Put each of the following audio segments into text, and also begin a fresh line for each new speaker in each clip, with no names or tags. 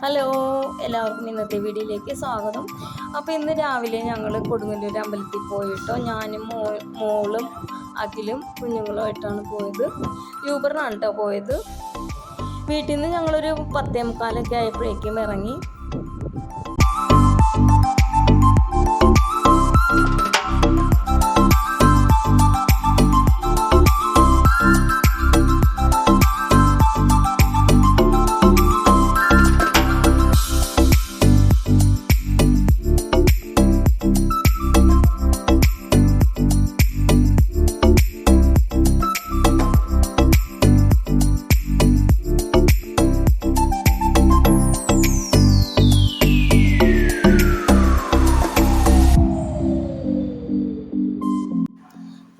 Hello, എല്ലാവർക്കും ഇന്നത്തെ വീഡിയോയിലേക്ക് സ്വാഗതം. അപ്പോൾ ഇന്ന് രാവിലെ ഞങ്ങൾ കൊടുങ്ങല്ലൂർ അമ്പലത്തിൽ പോയിട്ടോ. ഞാനും മോളും അഖിലും കുഞ്ഞുങ്ങളുമായിട്ടാണ് പോയത്. യൂബറിനാണ് കേട്ടോ പോയത്. വീട്ടിൽ നിന്ന് ഞങ്ങളൊരു 10:45 ആയപ്പോഴേക്കും ഇറങ്ങി.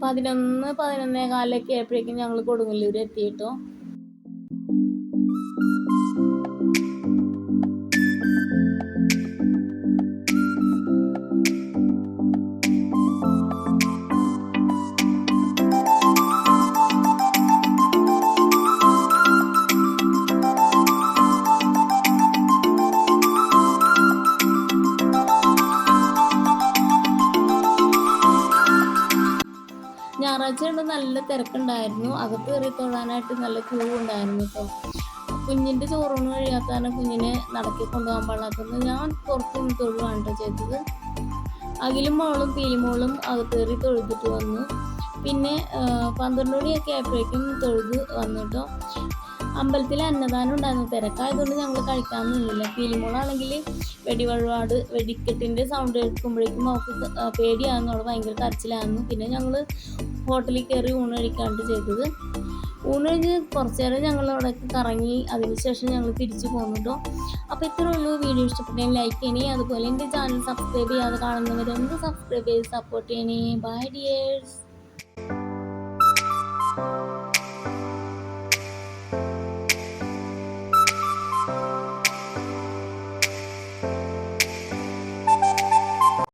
പതിനൊന്ന് 11:15 ആയപ്പോഴേക്കും ഞങ്ങൾ കൊടുങ്ങല്ലൂർ എത്തിയിട്ടോ. ഞായറാഴ്ച കൊണ്ട് നല്ല തിരക്കുണ്ടായിരുന്നു. അകത്ത് കയറി തൊഴാനായിട്ട് നല്ല ക്യൂ ഉണ്ടായിരുന്നു കേട്ടോ. കുഞ്ഞിൻ്റെ ചോറൂണ് കഴിയാത്തതാണ് കുഞ്ഞിനെ നടക്കി കൊണ്ടുപോകാൻ പാടാത്തത്. ഞാൻ പുറത്ത് നിന്ന് തൊഴുവാണ് കേട്ടോ ചെയ്തത്. അഖിലും മോളും പീലിമോളും അകത്ത് കയറി തൊഴുതിട്ട് വന്നു. പിന്നെ 12 മണിയൊക്കെ ആയപ്പോഴേക്കും തൊഴുത് വന്നു കേട്ടോ. അമ്പലത്തിൽ അന്നദാനം ഉണ്ടായിരുന്നു. തിരക്കായതുകൊണ്ട് ഞങ്ങൾ കഴിക്കാൻ നിന്നില്ല. പീലിമോളാണെങ്കിൽ വെടിക്കെട്ടിൻ്റെ സൗണ്ട് കേൾക്കുമ്പോഴേക്കും അവൾക്ക് പേടിയായിരുന്നു. അവൾ ഭയങ്കര കരച്ചിലായിരുന്നു. പിന്നെ ഞങ്ങൾ ഹോട്ടലിൽ കയറി ഊണ് കഴിക്കാണ്ട് ചെയ്തത്. ഊണ് കഴിഞ്ഞ് കുറച്ച് നേരം ഞങ്ങൾ അവിടെ കറങ്ങി. അതിനുശേഷം ഞങ്ങൾ തിരിച്ചു പോന്നിട്ടോ. അപ്പോൾ ഇത്രയേ ഉള്ളൂ. വീഡിയോ ഇഷ്ടപ്പെട്ടെങ്കിൽ ലൈക്ക് ചെയ്യണേ. അതുപോലെ എൻ്റെ ചാനൽ സബ്സ്ക്രൈബ് ചെയ്യാതെ കാണുന്നവരൊന്ന് സബ്സ്ക്രൈബ് ചെയ്ത് സപ്പോർട്ട് ചെയ്യണേ. Bye dears.